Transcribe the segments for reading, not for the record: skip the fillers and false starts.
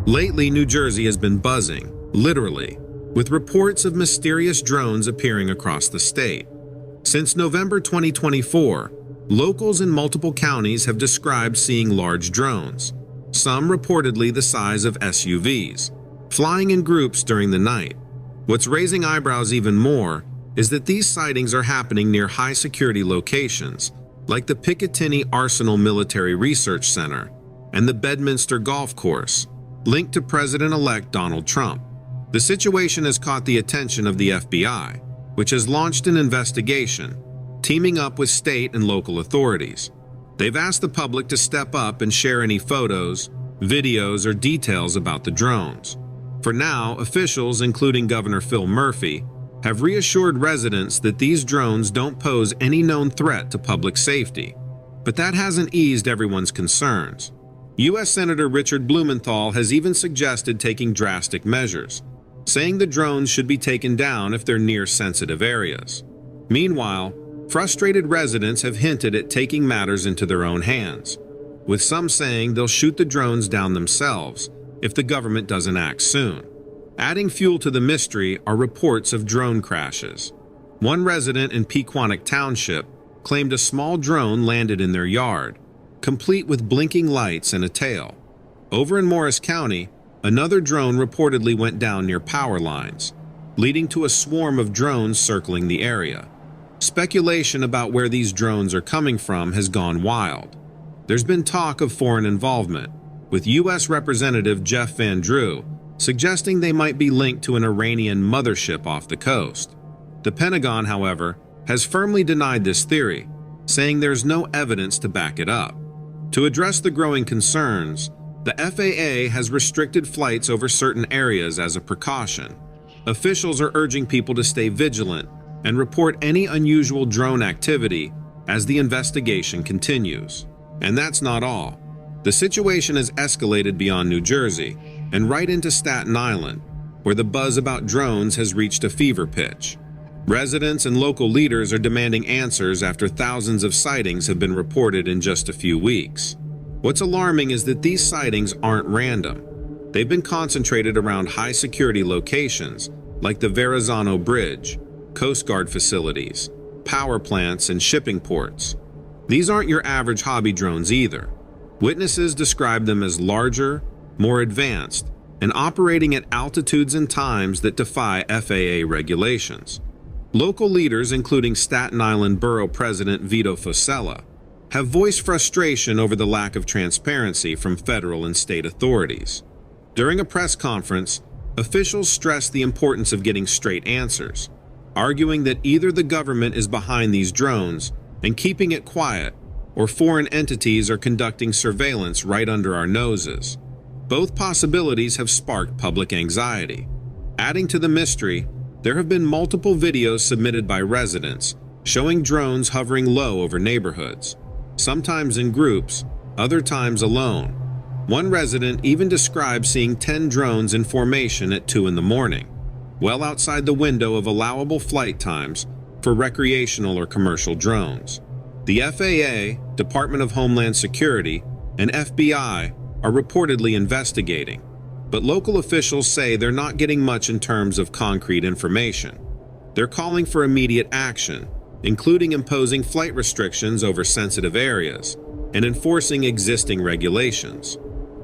Lately, New Jersey has been buzzing, literally, with reports of mysterious drones appearing across the state. Since November 2024, locals in multiple counties have described seeing large drones, some reportedly the size of SUVs, flying in groups during the night. What's raising eyebrows even more is that these sightings are happening near high-security locations, like the Picatinny Arsenal Military Research Center and the Bedminster Golf Course, linked to President-elect Donald Trump. The situation has caught the attention of the FBI, which has launched an investigation, teaming up with state and local authorities. They've asked the public to step up and share any photos, videos, or details about the drones. For now, officials, including Governor Phil Murphy, have reassured residents that these drones don't pose any known threat to public safety. But that hasn't eased everyone's concerns. U.S. Senator Richard Blumenthal has even suggested taking drastic measures, saying the drones should be taken down if they're near sensitive areas. Meanwhile, frustrated residents have hinted at taking matters into their own hands, with some saying they'll shoot the drones down themselves if the government doesn't act soon. Adding fuel to the mystery are reports of drone crashes. One resident in Pequannock Township claimed a small drone landed in their yard, complete with blinking lights and a tail. Over in Morris County, another drone reportedly went down near power lines, leading to a swarm of drones circling the area. Speculation about where these drones are coming from has gone wild. There's been talk of foreign involvement, with U.S. Representative Jeff Van Drew suggesting they might be linked to an Iranian mothership off the coast. The Pentagon, however, has firmly denied this theory, saying there's no evidence to back it up. To address the growing concerns, the FAA has restricted flights over certain areas as a precaution. Officials are urging people to stay vigilant and report any unusual drone activity as the investigation continues. And that's not all. The situation has escalated beyond New Jersey and right into Staten Island, where the buzz about drones has reached a fever pitch. Residents and local leaders are demanding answers after thousands of sightings have been reported in just a few weeks. What's alarming is that these sightings aren't random. They've been concentrated around high-security locations like the Verrazano Bridge, Coast Guard facilities, power plants, and shipping ports. These aren't your average hobby drones either. Witnesses describe them as larger, more advanced, and operating at altitudes and times that defy FAA regulations. Local leaders, including Staten Island Borough President Vito Fossella, have voiced frustration over the lack of transparency from federal and state authorities. During a press conference, officials stressed the importance of getting straight answers, arguing that either the government is behind these drones and keeping it quiet, or foreign entities are conducting surveillance right under our noses. Both possibilities have sparked public anxiety. Adding to the mystery, there have been multiple videos submitted by residents showing drones hovering low over neighborhoods, sometimes in groups, other times alone. One resident even described seeing 10 drones in formation at 2 in the morning, well outside the window of allowable flight times for recreational or commercial drones. The FAA, Department of Homeland Security, and FBI are reportedly investigating, but local officials say they're not getting much in terms of concrete information. They're calling for immediate action, including imposing flight restrictions over sensitive areas and enforcing existing regulations.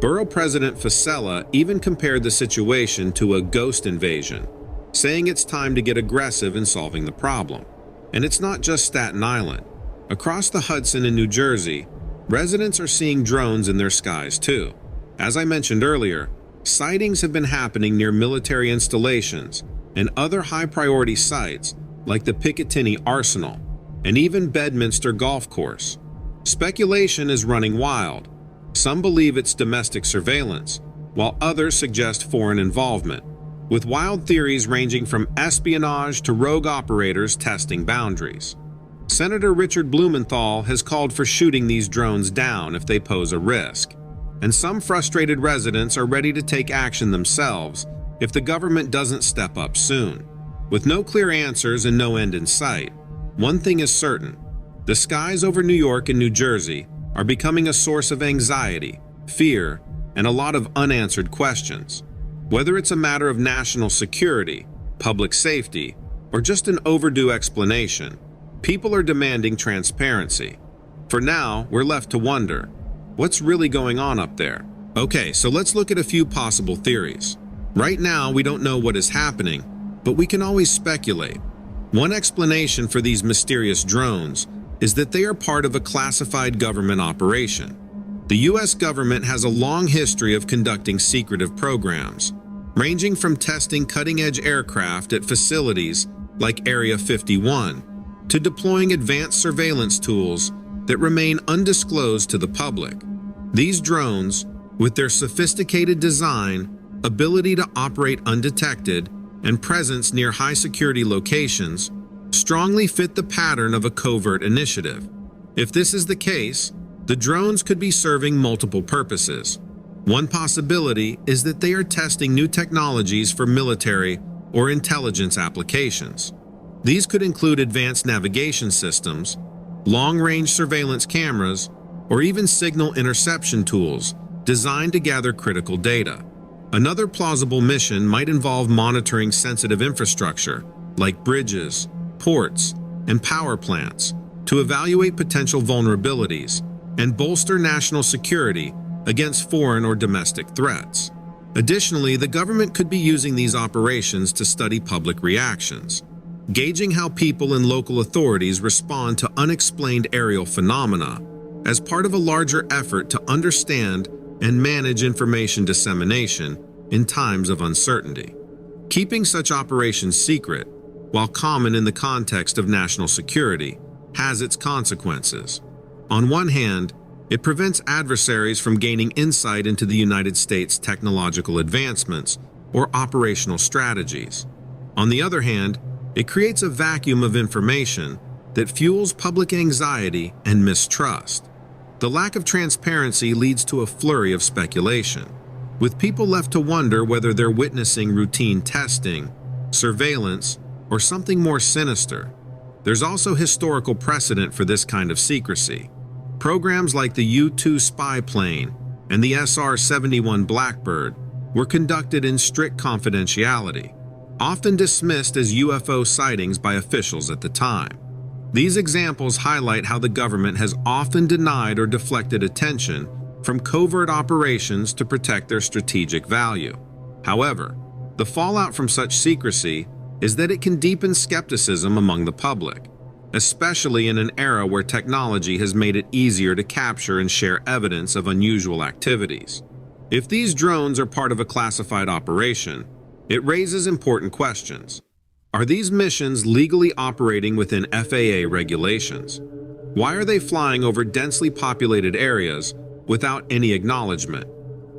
Borough President Fossella even compared the situation to a ghost invasion, saying it's time to get aggressive in solving the problem. And it's not just Staten Island. Across the Hudson in New Jersey, residents are seeing drones in their skies too. As I mentioned earlier, sightings have been happening near military installations and other high-priority sites like the Picatinny Arsenal and even Bedminster Golf Course. Speculation is running wild. Some believe it's domestic surveillance, while others suggest foreign involvement, with wild theories ranging from espionage to rogue operators testing boundaries. Senator Richard Blumenthal has called for shooting these drones down if they pose a risk, and some frustrated residents are ready to take action themselves if the government doesn't step up soon. With no clear answers and no end in sight, one thing is certain: the skies over New York and New Jersey are becoming a source of anxiety, fear, and a lot of unanswered questions. Whether it's a matter of national security, public safety, or just an overdue explanation, people are demanding transparency. For now, we're left to wonder, what's really going on up there? Okay, so let's look at a few possible theories. Right now, we don't know what is happening, but we can always speculate. One explanation for these mysterious drones is that they are part of a classified government operation. The US government has a long history of conducting secretive programs, ranging from testing cutting-edge aircraft at facilities like Area 51 to deploying advanced surveillance tools that remain undisclosed to the public. These drones, with their sophisticated design, ability to operate undetected, and presence near high-security locations, strongly fit the pattern of a covert initiative. If this is the case, the drones could be serving multiple purposes. One possibility is that they are testing new technologies for military or intelligence applications. These could include advanced navigation systems, long-range surveillance cameras, or even signal interception tools designed to gather critical data. Another plausible mission might involve monitoring sensitive infrastructure like bridges, ports, and power plants to evaluate potential vulnerabilities and bolster national security against foreign or domestic threats. Additionally, the government could be using these operations to study public reactions, gauging how people and local authorities respond to unexplained aerial phenomena as part of a larger effort to understand and manage information dissemination in times of uncertainty. Keeping such operations secret, while common in the context of national security, has its consequences. On one hand, it prevents adversaries from gaining insight into the United States' technological advancements or operational strategies. On the other hand, it creates a vacuum of information that fuels public anxiety and mistrust. The lack of transparency leads to a flurry of speculation, with people left to wonder whether they're witnessing routine testing, surveillance, or something more sinister. There's also historical precedent for this kind of secrecy. Programs like the U-2 spy plane and the SR-71 Blackbird were conducted in strict confidentiality, often dismissed as UFO sightings by officials at the time. These examples highlight how the government has often denied or deflected attention from covert operations to protect their strategic value. However, the fallout from such secrecy is that it can deepen skepticism among the public, especially in an era where technology has made it easier to capture and share evidence of unusual activities. If these drones are part of a classified operation, it raises important questions. Are these missions legally operating within FAA regulations? Why are they flying over densely populated areas without any acknowledgement?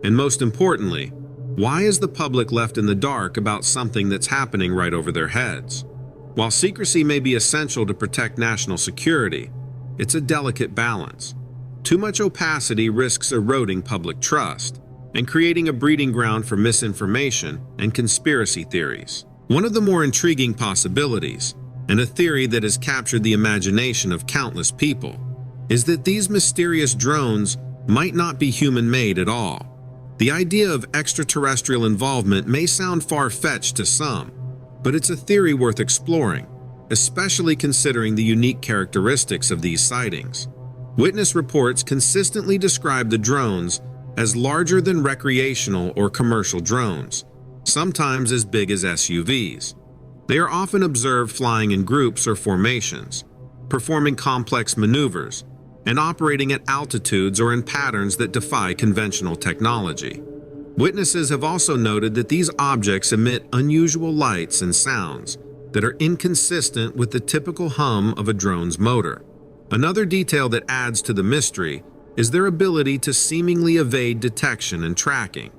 And most importantly, why is the public left in the dark about something that's happening right over their heads? While secrecy may be essential to protect national security, it's a delicate balance. Too much opacity risks eroding public trust and creating a breeding ground for misinformation and conspiracy theories. One of the more intriguing possibilities, and a theory that has captured the imagination of countless people, is that these mysterious drones might not be human-made at all. The idea of extraterrestrial involvement may sound far-fetched to some, but it's a theory worth exploring, especially considering the unique characteristics of these sightings. Witness reports consistently describe the drones as larger than recreational or commercial drones, sometimes as big as SUVs. They are often observed flying in groups or formations, performing complex maneuvers, and operating at altitudes or in patterns that defy conventional technology. Witnesses have also noted that these objects emit unusual lights and sounds that are inconsistent with the typical hum of a drone's motor. Another detail that adds to the mystery is their ability to seemingly evade detection and tracking.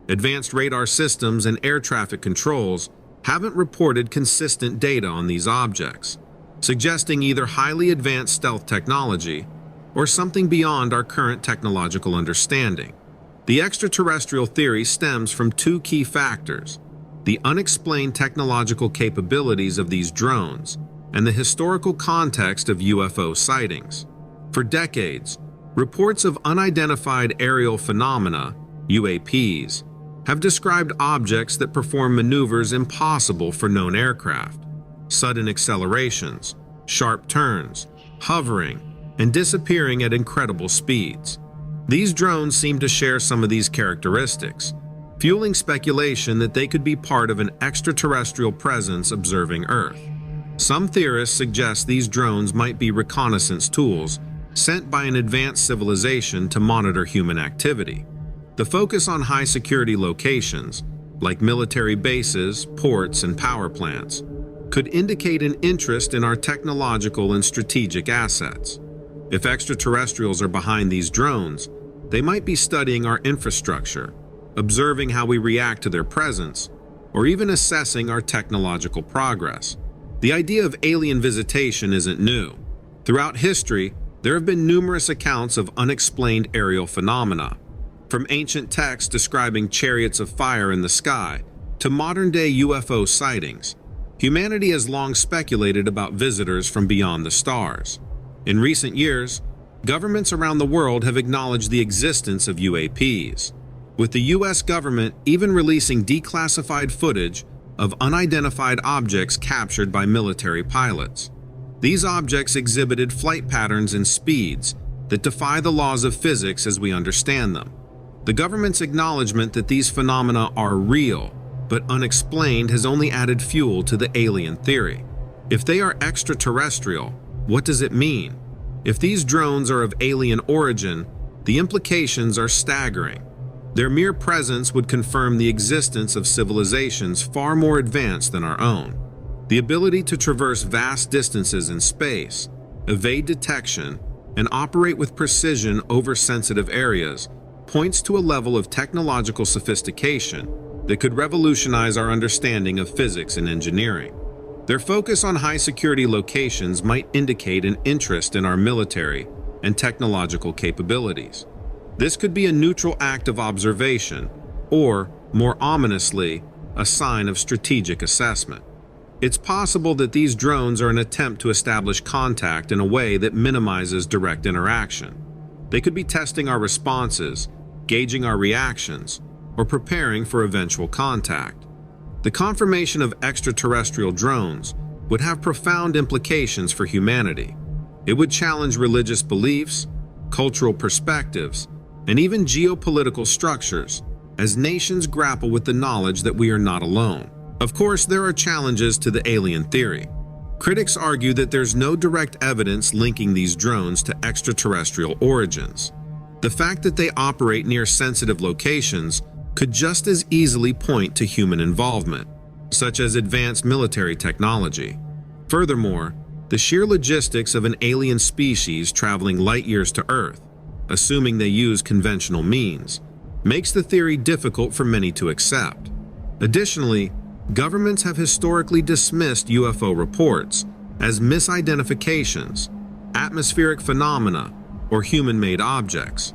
Advanced radar systems and air traffic controls haven't reported consistent data on these objects, suggesting either highly advanced stealth technology or something beyond our current technological understanding. The extraterrestrial theory stems from two key factors: the unexplained technological capabilities of these drones and the historical context of UFO sightings. For decades, reports of unidentified aerial phenomena UAPs, have described objects that perform maneuvers impossible for known aircraft: sudden accelerations, sharp turns, hovering, and disappearing at incredible speeds. These drones seem to share some of these characteristics, fueling speculation that they could be part of an extraterrestrial presence observing Earth. Some theorists suggest these drones might be reconnaissance tools sent by an advanced civilization to monitor human activity. The focus on high-security locations, like military bases, ports, and power plants, could indicate an interest in our technological and strategic assets. If extraterrestrials are behind these drones, they might be studying our infrastructure, observing how we react to their presence, or even assessing our technological progress. The idea of alien visitation isn't new. Throughout history, there have been numerous accounts of unexplained aerial phenomena, from ancient texts describing chariots of fire in the sky to modern-day UFO sightings. Humanity has long speculated about visitors from beyond the stars. In recent years, governments around the world have acknowledged the existence of UAPs, with the US government even releasing declassified footage of unidentified objects captured by military pilots. These objects exhibited flight patterns and speeds that defy the laws of physics as we understand them. The government's acknowledgement that these phenomena are real but unexplained has only added fuel to the alien theory. If they are extraterrestrial, what does it mean? If these drones are of alien origin, the implications are staggering. Their mere presence would confirm the existence of civilizations far more advanced than our own. The ability to traverse vast distances in space, evade detection, and operate with precision over sensitive areas points to a level of technological sophistication that could revolutionize our understanding of physics and engineering. Their focus on high-security locations might indicate an interest in our military and technological capabilities. This could be a neutral act of observation, or, more ominously, a sign of strategic assessment. It's possible that these drones are an attempt to establish contact in a way that minimizes direct interaction. They could be testing our responses, gauging our reactions, or preparing for eventual contact. The confirmation of extraterrestrial drones would have profound implications for humanity. It would challenge religious beliefs, cultural perspectives, and even geopolitical structures as nations grapple with the knowledge that we are not alone. Of course, there are challenges to the alien theory. Critics argue that there's no direct evidence linking these drones to extraterrestrial origins. The fact that they operate near sensitive locations could just as easily point to human involvement, such as advanced military technology. Furthermore, the sheer logistics of an alien species traveling light years to Earth, assuming they use conventional means, makes the theory difficult for many to accept. Additionally, governments have historically dismissed UFO reports as misidentifications, atmospheric phenomena, or human-made objects.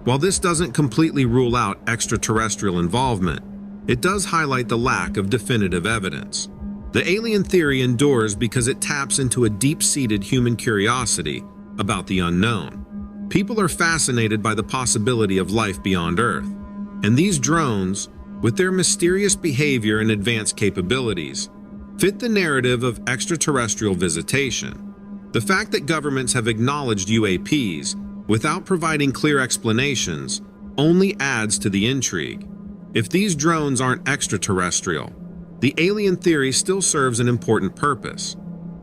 While this doesn't completely rule out extraterrestrial involvement, it does highlight the lack of definitive evidence. The alien theory endures because it taps into a deep-seated human curiosity about the unknown. People are fascinated by the possibility of life beyond Earth, and these drones, with their mysterious behavior and advanced capabilities, fit the narrative of extraterrestrial visitation. The fact that governments have acknowledged UAPs without providing clear explanations only adds to the intrigue. If these drones aren't extraterrestrial, the alien theory still serves an important purpose.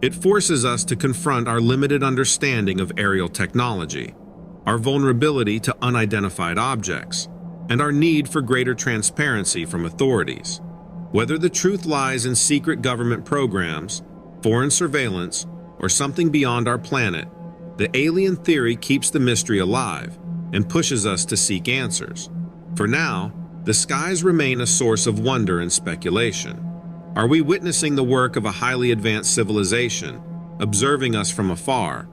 It forces us to confront our limited understanding of aerial technology, our vulnerability to unidentified objects, and our need for greater transparency from authorities. Whether the truth lies in secret government programs, foreign surveillance, or something beyond our planet, the alien theory keeps the mystery alive and pushes us to seek answers. For now, the skies remain a source of wonder and speculation. Are we witnessing the work of a highly advanced civilization, observing us from afar,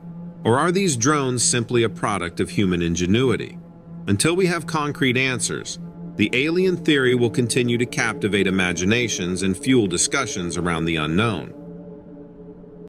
or are these drones simply a product of human ingenuity? Until we have concrete answers, the alien theory will continue to captivate imaginations and fuel discussions around the unknown.